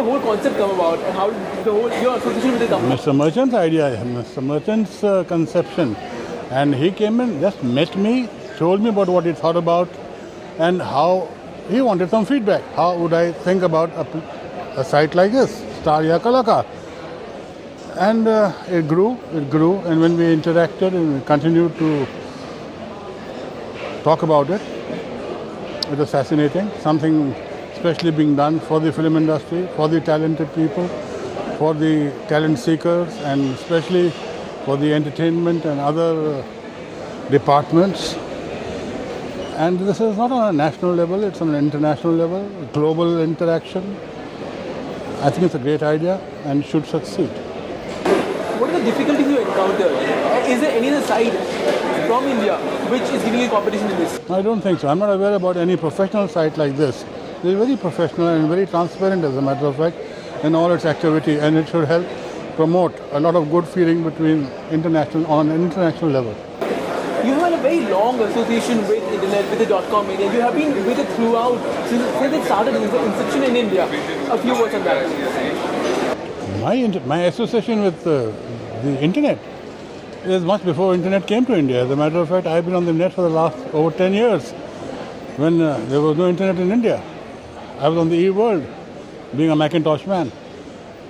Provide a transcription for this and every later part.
whole concept come about, and how did the whole your association with it come about? Mr. Merchant's idea, Mr. Merchant's conception. And he came and just met me, told me about what he thought about and how he wanted some feedback. How would I think about a site like this, Star Ya Kalakar? And it grew, and when we interacted and we continued to talk about it, it was fascinating. Something especially being done for the film industry, for the talented people, for the talent seekers, and especially for the entertainment and other departments. And this is not on a national level, it's on an international level, global interaction. I think it's a great idea and should succeed. What are the difficulties you encounter? Is there any other side from India which is giving you competition in this? I don't think so. I'm not aware about any professional site like this. It's very professional and very transparent, as a matter of fact, in all its activity, and it should help promote a lot of good feeling between on an international level. You have a very long association with internet, with the .com media. You have been with it throughout since it started in its inception in India. A few words on that. My association with the internet is much before internet came to India. As a matter of fact, I've been on the net for the last over 10 years when there was no internet in India. I was on the e-world, being a Macintosh man.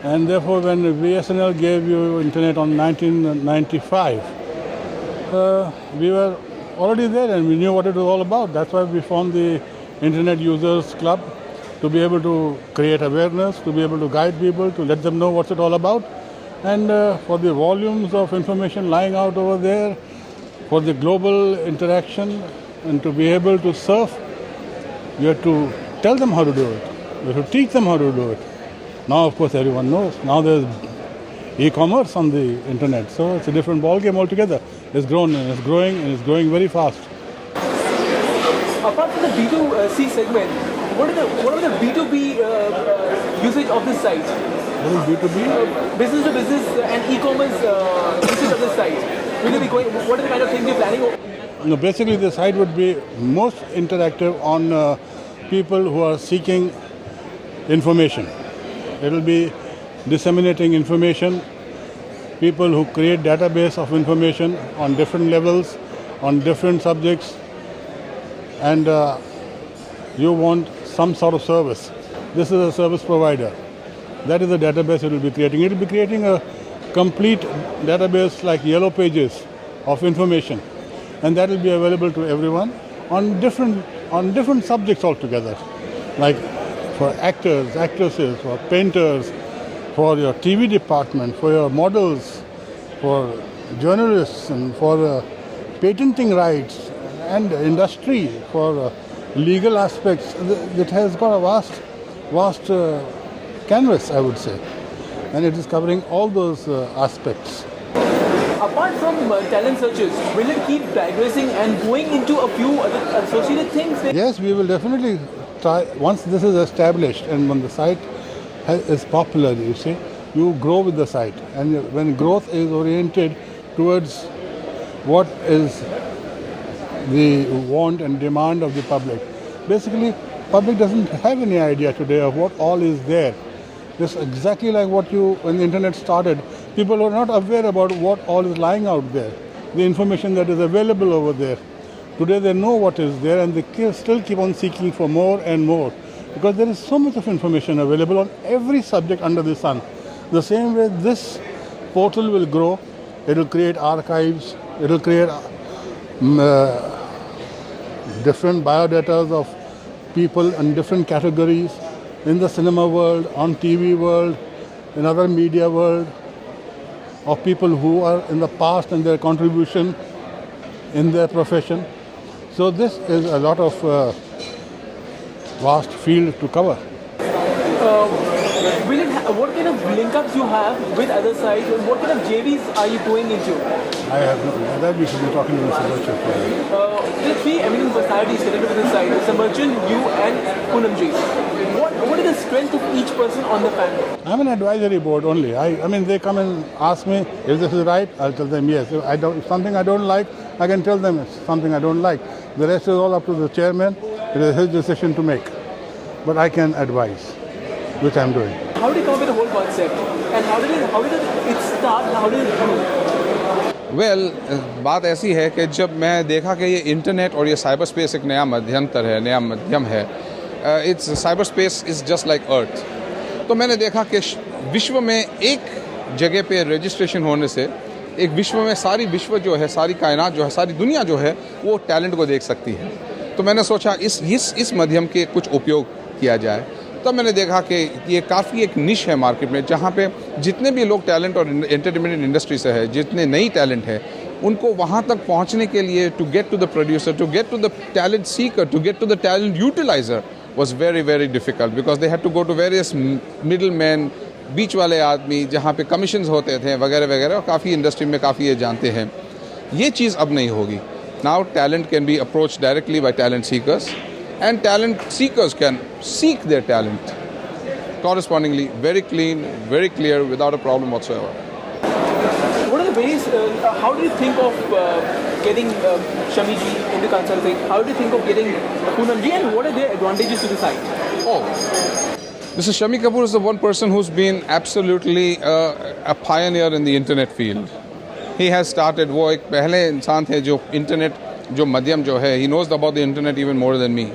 And therefore, when BSNL gave you internet on 1995, we were already there and we knew what it was all about. That's why we formed the Internet Users Club, to be able to create awareness, to be able to guide people, to let them know what's it all about. And for the volumes of information lying out over there, for the global interaction, and to be able to surf, you have to tell them how to do it. You have to teach them how to do it. Now, of course, everyone knows. Now there's e-commerce on the internet, so it's a different ballgame altogether. It's grown and it's growing and it's growing very fast. Apart from the B2C segment, what are the B2B usage of this site? What is B2B? Business to business and e-commerce usage of this site. Will you be going? What are the kind of things you're planning? No, basically the site would be most interactive on people who are seeking information. It will be disseminating information, people who create database of information on different levels, on different subjects, and you want some sort of service. This is a service provider. That is the database it will be creating. It will be creating a complete database like Yellow Pages of information, and that will be available to everyone on different subjects altogether, like for actors, actresses, for painters, for your TV department, for your models, for journalists, and for patenting rights and industry, for legal aspects. It has got a vast canvas, I would say, and it is covering all those aspects. Apart from talent searches, will it keep digressing and going into a few other associated things? Yes, we will definitely try. Once this is established and when the site is popular, you see, you grow with the site. And when growth is oriented towards what is the want and demand of the public, basically, public doesn't have any idea today of what all is there. It's exactly like when the internet started, people were not aware about what all is lying out there, the information that is available over there. Today they know what is there and they still keep on seeking for more and more, because there is so much of information available on every subject under the sun. The same way this portal will grow, it will create archives, it will create different biodatas of people in different categories, in the cinema world, on TV world, in other media world, of people who are in the past and their contribution in their profession. So this is a lot of vast field to cover. What kind of link-ups you have with other sites, and what kind of JVs are you going into? I have no idea. That we should be talking to Mr. Merchant. There are three eminent personalities connected with this site: Mr. Merchant, you, and Poonamji. What is the strength of each person on the panel? I'm an advisory board only. I mean, they come and ask me if this is right. I'll tell them yes. If something I don't like, I can tell them it's something I don't like. The rest is all up to the chairman. It is his decision to make. But I can advise, which I'm doing. how did you come up with the whole concept? And how did it start? And how did it grow? Well बात ऐसी है कि जब मैं देखा कि ये internet और ये साइबर स्पेस एक नया माध्यम है, it's cyber space is just like earth. तो मैंने देखा कि विश्व में एक जगह पे रजिस्ट्रेशन होने से एक विश्व में सारी विश्व जो है, सारी कायनात जो है, सारी दुनिया जो है, वो टैलेंट को देख सकती है। तो मैंने सोचा इस माध्यम के कुछ उपयोग किया जाए। तब मैंने देखा कि ये काफ़ी एक निश है मार्केट में, जहाँ पे जितने भी लोग टैलेंट और एंटरटेनमेंट इंडस्ट्री से है, जितने नई टैलेंट है, उनको वहाँ तक पहुँचने के लिए to get to the producer, to get to the talent seeker, to get to the talent utiliser was very very difficult because they had to go to various middlemen, बीच वाले आदमी, जहाँ पे कमीशंस होते थे वगैरह वगैरह, और काफ़ी इंडस्ट्री में काफ़ी ये जानते हैं। ये चीज़ अब नहीं होगी। Now talent can be approached directly by talent seekers, and talent seekers can seek their talent correspondingly, very clean, very clear, without a problem whatsoever. What are the ways, how do you think of getting Shami ji into consulting? How do you think of getting Poonam ji, and what are their advantages to the site? Oh, Mr. Shami Kapoor is the one person who's been absolutely a pioneer in the internet field. He has started, वो एक पहले इंसान थे जो internet जो माध्यम जो है, he knows about the internet even more than me.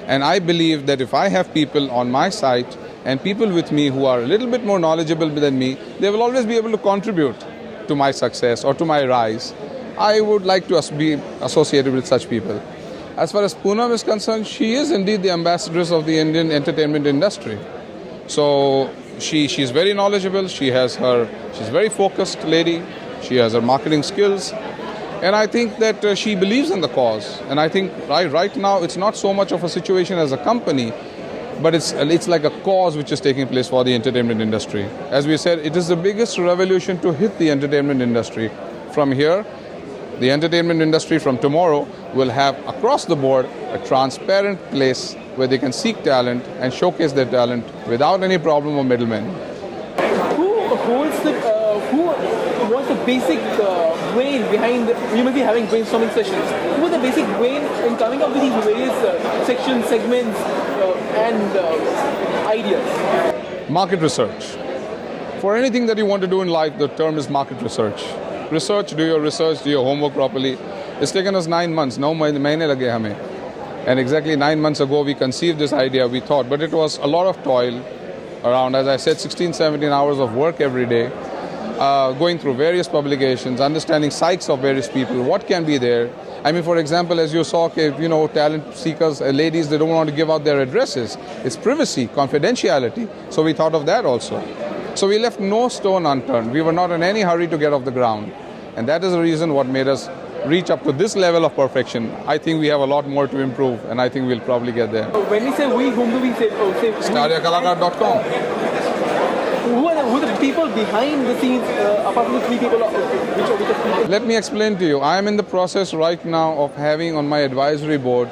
And I believe that if I have people on my site and people with me who are a little bit more knowledgeable than me, they will always be able to contribute to my success or to my rise. I would like to be associated with such people. As far as Poonam is concerned, she is indeed the ambassadress of the Indian entertainment industry. So she's very knowledgeable. She's very focused lady. She has her marketing skills. And I think that she believes in the cause. And I think right now it's not so much of a situation as a company, but it's like a cause which is taking place for the entertainment industry. As we said, it is the biggest revolution to hit the entertainment industry. From here, the entertainment industry from tomorrow will have across the board a transparent place where they can seek talent and showcase their talent without any problem or middlemen. Who was the basic brain behind you may be having brainstorming sessions? Who was the basic brain in coming up with these various sections, segments, and ideas? Market research. For anything that you want to do in life, the term is market research. Do your research, do your homework properly. It's taken us 9 months. 9 mahine lage hame. And exactly 9 months ago, we conceived this idea, we thought. But it was a lot of toil around, as I said, 16, 17 hours of work every day. Going through various publications, understanding psyches of various people, what can be there. I mean, for example, as you saw, talent seekers, ladies, they don't want to give out their addresses. It's privacy, confidentiality. So we thought of that also. So we left no stone unturned. We were not in any hurry to get off the ground. And that is the reason what made us reach up to this level of perfection. I think we have a lot more to improve, and I think we'll probably get there. When we say we, whom do we say? StaryaKalakar.com. Who are the people behind the scenes, apart from the 3 people, which are the people? Let me explain to you. I am in the process right now of having on my advisory board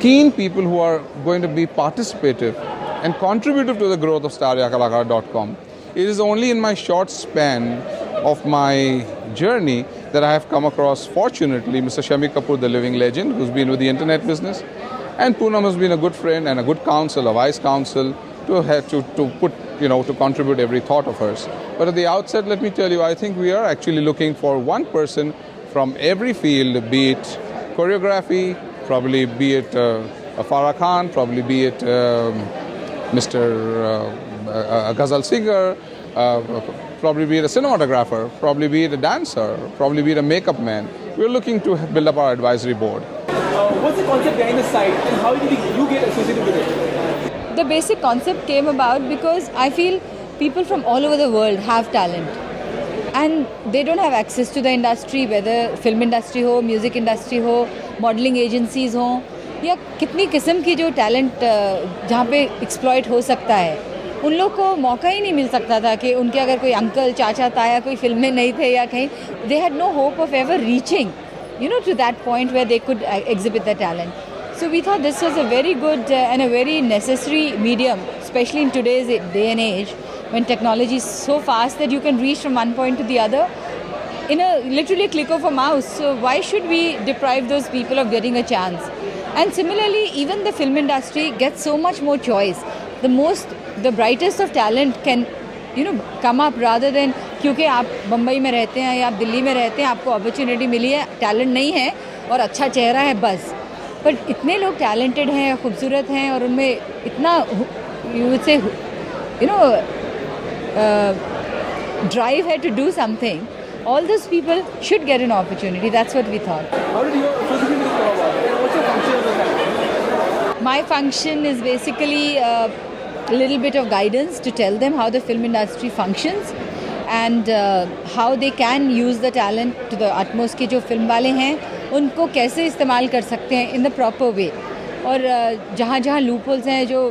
keen people who are going to be participative and contributive to the growth of StaryaKalakar.com. It is only in my short span of my journey that I have come across, fortunately, Mr. Shami Kapoor, the living legend, who's been with the internet business, and Poonam has been a good friend and a good counsel, a wise counsel, to contribute every thought of hers. But at the outset, let me tell you, I think we are actually looking for one person from every field, be it choreography, probably be it Farah Khan, probably be it Mr. a ghazal singer, probably be it a cinematographer, probably be it a dancer, probably be it a makeup man. We're looking to build up our advisory board. What's the concept behind the site, and how did you get associated with it? The basic concept came about because I feel people from all over the world have talent and they don't have access to the industry, whether film industry हो, music industry हो, modeling agencies हो, या कितनी किस्म की जो talent जहाँ पे exploit हो सकता है, उन लोग को मौका ही नहीं मिल सकता था कि उनके अगर कोई अंकल, चाचा, ताया कोई फिल्म में नहीं थे या कहीं, they had no hope of ever reaching, to that point where they could exhibit their talent. So we thought this was a very good and a very necessary medium, especially in today's day and age, when technology is so fast that you can reach from one point to the other in literally a click of a mouse. So why should we deprive those people of getting a chance? And similarly, even the film industry gets so much more choice. the brightest of talent can come up rather than क्योंकि आप बम्बई में रहते हैं या आप दिल्ली में रहते हैं, आपको अपॉर्चुनिटी मिली है, टैलेंट नहीं है और अच्छा चेहरा है बस. पर इतने लोग टैलेंटेड हैं, खूबसूरत हैं और उनमें इतना drive है to do something. All those people should get an opportunity. That's what we thought. How did your association with come about? And what's your function as a family? My function is basically a little bit of guidance to tell them how the film industry functions and how they can use the talent to the utmost. कि जो film वाले हैं उनको कैसे इस्तेमाल कर सकते हैं in the proper way. और जहाँ जहाँ loopholes हैं जो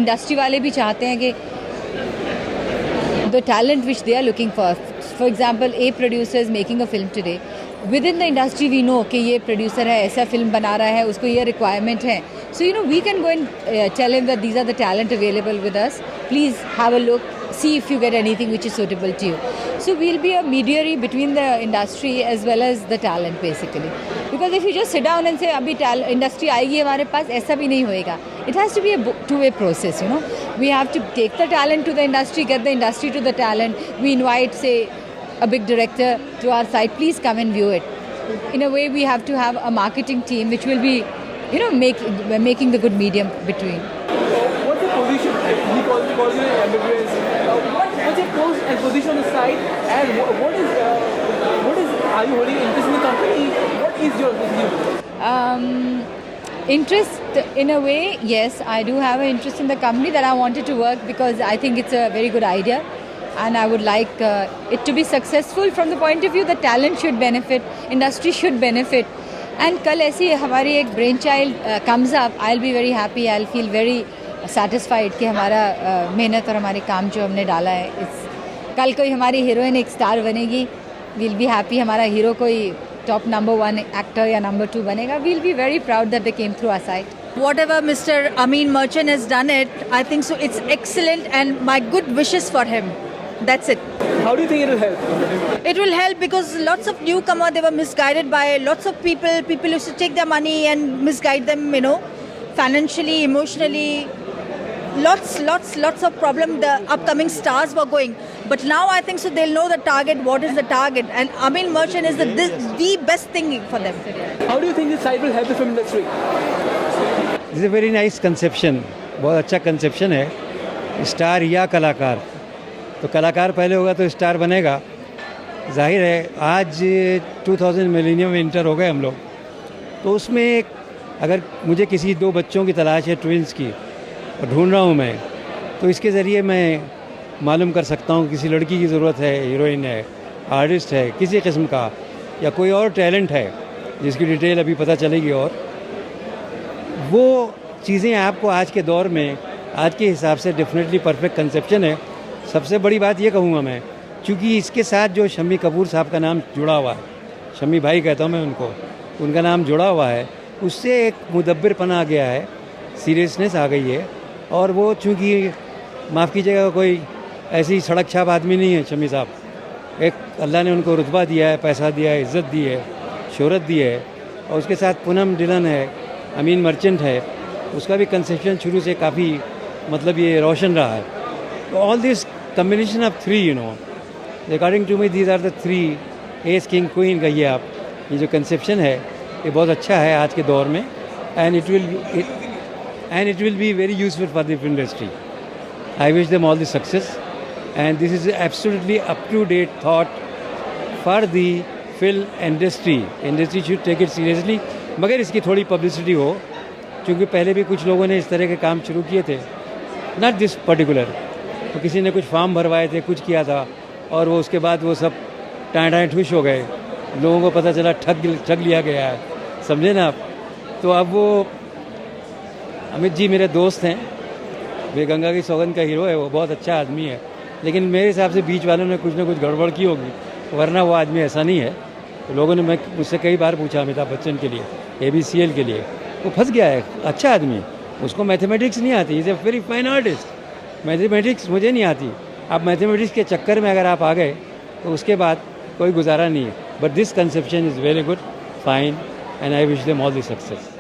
इंडस्ट्री वाले भी चाहते हैं कि the talent which they are looking for example, a producer is making a film today. Within the industry we know कि ये producer है, ऐसा film बना रहा है, उसको ये requirement है. So we can go and tell him that these are the talent available with us. Please have a look, see if you get anything which is suitable to you. So we'll be a mediary between the industry as well as the talent basically. Because if you just sit down and say अभी industry आएगी हमारे पास, ऐसा भी नहीं होएगा. It has to be a two-way process, We have to take the talent to the industry, get the industry to the talent. We invite, say, a big director to our site, please come and view it. In a way, we have to have a marketing team which will be, making the good medium between. What's your position? He calls you an ambiguous. What's your post and position on the site? And what is? Are you holding interest in the company? What is your position? Interest, in a way, yes, I do have an interest in the company that I wanted to work because I think it's a very good idea and I would like it to be successful from the point of view that talent should benefit, industry should benefit. And कल ऐसी हमारी एक brainchild comes up, I'll be very happy, I'll feel very satisfied कि हमारा मेहनत और हमारे काम जो हमने डाला है, कल कोई हमारी हीरोइन एक स्टार बनेगी, we'll be happy, हमारा हीरो कोई top number 1 actor या number 2 बनेगा, we'll be very proud that they came through our site. Whatever Mr. Ameen Merchant has done it, I think so it's excellent and my good wishes for him. That's it. How do you think it will help? It will help because lots of newcomers, they were misguided by lots of people. People used to take their money and misguide them, financially, emotionally. Lots of problem the upcoming stars were going. But now I think so they'll know the target, what is the target. And Ameen Merchant is the best thing for them. How do you think this site will help the film industry? This is a very nice conception. बहुत अच्छा conception है. Star या कलाकार. तो कलाकार पहले होगा तो स्टार बनेगा. जाहिर है आज 2000 मिलेनियम में इंटर हो गए हम लोग. तो उसमें अगर मुझे किसी 2 बच्चों की तलाश है ट्विंस की और ढूंढ रहा हूँ मैं, तो इसके ज़रिए मैं मालूम कर सकता हूँ किसी लड़की की ज़रूरत है, हीरोइन है, आर्टिस्ट है, किसी किस्म का या कोई और टैलेंट है जिसकी डिटेल अभी पता चलेगी. और वो चीज़ें आपको आज के दौर में आज के हिसाब से डेफिनेटली परफेक्ट कंसेप्शन है. सबसे बड़ी बात ये कहूँगा मैं, क्योंकि इसके साथ जो शम्मी कपूर साहब का नाम जुड़ा हुआ है, शम्मी भाई कहता हूँ मैं उनको, उनका नाम जुड़ा हुआ है, उससे एक मुदब्बिरपना आ गया है, सीरियसनेस आ गई है. और वो चूँकि माफ़ कीजिएगा कोई ऐसी सड़क छाप आदमी नहीं है शम्मी साहब. एक अल्लाह ने उनको रुतबा दिया है, पैसा दिया है, इज़्ज़त दी है, शोहरत दी है. और उसके साथ पूनम डिलन है, अमीन मर्चेंट है, उसका भी कंसेप्शन शुरू से काफ़ी मतलब ये रोशन रहा है. तो all this combination of 3 according to me these are the 3 ace king queen कहिए आप. ये जो कंसेप्शन है ये बहुत अच्छा है आज के दौर में. And it will be very useful for the film industry. I wish them all the success and this is absolutely up to date thought for the film industry should take it seriously. मगर इसकी थोड़ी publicity हो, क्योंकि पहले भी कुछ लोगों ने इस तरह के काम शुरू किए थे, नॉट दिस पर्टिकुलर. तो किसी ने कुछ फॉर्म भरवाए थे, कुछ किया था और वो उसके बाद वो सब टाँय ठुश हो गए. लोगों को पता चला ठग लिया गया है, समझे ना आप. तो अब वो अमित जी मेरे दोस्त हैं, वे गंगा की सौगंध का हीरो है, वो बहुत अच्छा आदमी है. लेकिन मेरे हिसाब से बीच वालों ने कुछ ना कुछ गड़बड़ की होगी, वरना वो आदमी ऐसा नहीं है. तो लोगों ने मुझसे कई बार पूछा अमिताभ बच्चन के लिए, ABCL के लिए, वो फंस गया है. अच्छा आदमी, उसको मैथमेटिक्स नहीं आती, is a very fine artist. Mathematics मुझे नहीं आती. आप मैथमेटिक्स के चक्कर में अगर आप आ गए तो उसके बाद कोई गुजारा नहीं है. But this conception is very good, fine, and I wish them all the success.